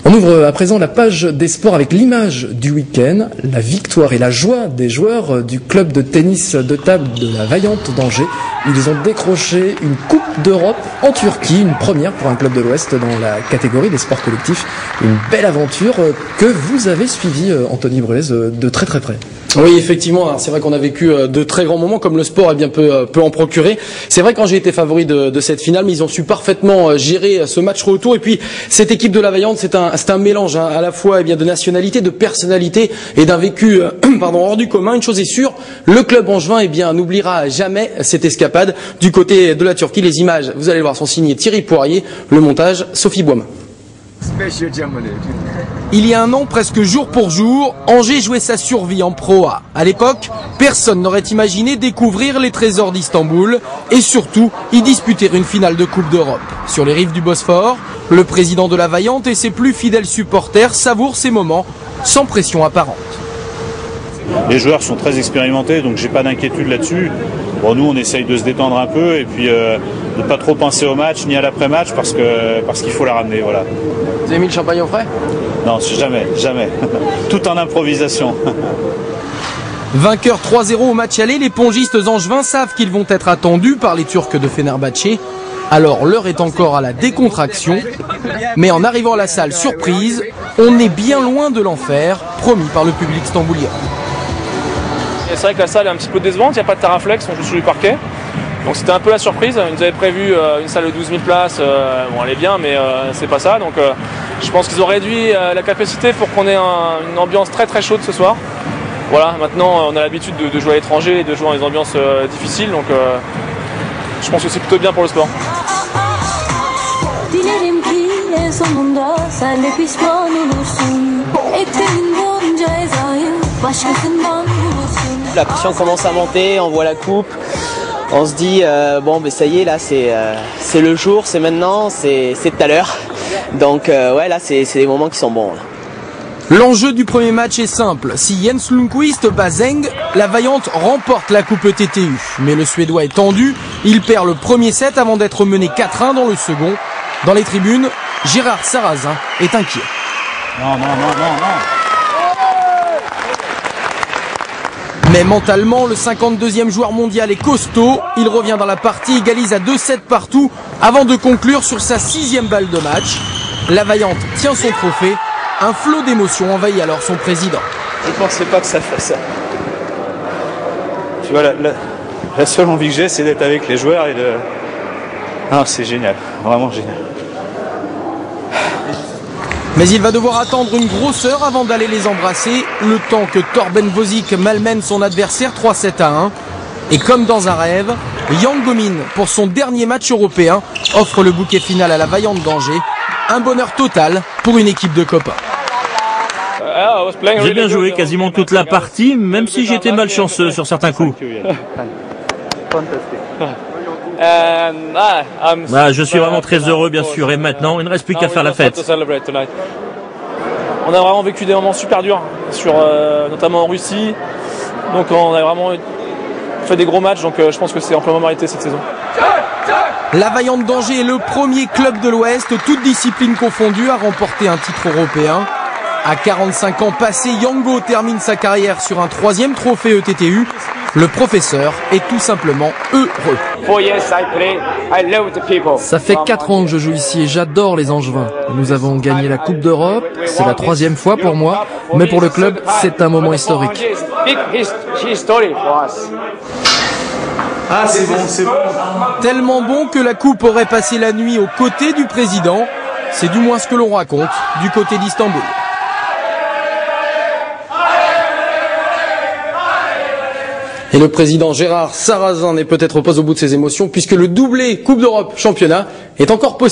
On ouvre à présent la page des sports avec l'image du week-end, la victoire et la joie des joueurs du club de tennis de table de la Vaillante d'Angers. Ils ont décroché une Coupe d'Europe en Turquie, une première pour un club de l'Ouest dans la catégorie des sports collectifs. Une belle aventure que vous avez suivie, Anthony Brulez, de très très près. Oui, effectivement, c'est vrai qu'on a vécu de très grands moments, comme le sport peut en procurer. C'est vrai qu'Angers était favori de cette finale, mais ils ont su parfaitement gérer ce match retour. Et puis, cette équipe de la Vaillante, c'est un mélange à la fois de nationalité, de personnalité et d'un vécu hors du commun. Une chose est sûre, le club angevin n'oubliera jamais cette escapade du côté de la Turquie. Les images, vous allez le voir, sont signées Thierry Poirier, le montage Sophie Boismin. Il y a un an, presque jour pour jour, Angers jouait sa survie en Pro A. À l'époque, personne n'aurait imaginé découvrir les trésors d'Istanbul et surtout y disputer une finale de Coupe d'Europe. Sur les rives du Bosphore, le président de la Vaillante et ses plus fidèles supporters savourent ces moments sans pression apparente. Les joueurs sont très expérimentés, donc j'ai pas d'inquiétude là-dessus. Bon, nous on essaye de se détendre un peu et puis de pas trop penser au match ni à l'après-match parce qu'il faut la ramener, voilà. Vous avez mis le champagne au frais? Non, jamais. Tout en improvisation. Vainqueurs 3-0 au match aller, les pongistes angevins savent qu'ils vont être attendus par les Turcs de Fenerbahçe. Alors l'heure est encore à la décontraction, mais en arrivant à la salle surprise, on est bien loin de l'enfer promis par le public stamboulien. C'est vrai que la salle est un petit peu décevante, il n'y a pas de terraflex, on joue sur du parquet. Donc c'était un peu la surprise, ils nous avaient prévu une salle de 12 000 places, bon elle est bien mais c'est pas ça. Donc je pense qu'ils ont réduit la capacité pour qu'on ait une ambiance très très chaude ce soir. Voilà, maintenant on a l'habitude de jouer à l'étranger et de jouer dans des ambiances difficiles, donc je pense que c'est plutôt bien pour le sport. La pression commence à monter, on voit la coupe, on se dit ça y est, là c'est le jour, c'est maintenant, c'est tout à l'heure. Donc ouais, là c'est des moments qui sont bons. Là. L'enjeu du premier match est simple. Si Jens Lundqvist bat Zeng, la Vaillante remporte la Coupe TTU. Mais le Suédois est tendu, il perd le premier set avant d'être mené 4-1 dans le second. Dans les tribunes, Gérard Sarrazin est inquiet. Non. Mais mentalement, le 52e joueur mondial est costaud. Il revient dans la partie, égalise à 2-7 partout avant de conclure sur sa 6e balle de match. La Vaillante tient son trophée. Un flot d'émotions envahit alors son président. Je ne pensais pas que ça fasse ça. Tu vois, la seule envie que j'ai, c'est d'être avec les joueurs et de... Non, c'est génial, vraiment génial. Mais il va devoir attendre une grosse heure avant d'aller les embrasser, le temps que Torben Vozik malmène son adversaire 3-7-1. Et comme dans un rêve, Jan Gomin, pour son dernier match européen, offre le bouquet final à la Vaillante d'Angers. Un bonheur total pour une équipe de copains. J'ai bien joué quasiment toute la partie, même si j'étais malchanceux sur certains coups. Je suis vraiment très heureux, bien sûr, et maintenant, il ne reste plus qu'à faire la fête. On a vraiment vécu des moments super durs, notamment en Russie. Donc on a vraiment fait des gros matchs, donc je pense que c'est amplement mérité cette saison. La Vaillante d'Angers est le premier club de l'Ouest, toutes disciplines confondues, à remporter un titre européen. À 45 ans passés, Yango termine sa carrière sur un 3e trophée ETTU. Le professeur est tout simplement heureux. Ça fait 4 ans que je joue ici et j'adore les Angevins. Nous avons gagné la Coupe d'Europe, c'est la 3e fois pour moi, mais pour le club, c'est un moment historique. Ah, c'est bon. Tellement bon que la coupe aurait passé la nuit aux côtés du président. C'est du moins ce que l'on raconte du côté d'Istanbul. Et le président Gérard Sarrazin n'est peut-être pas au bout de ses émotions puisque le doublé Coupe d'Europe championnat est encore possible.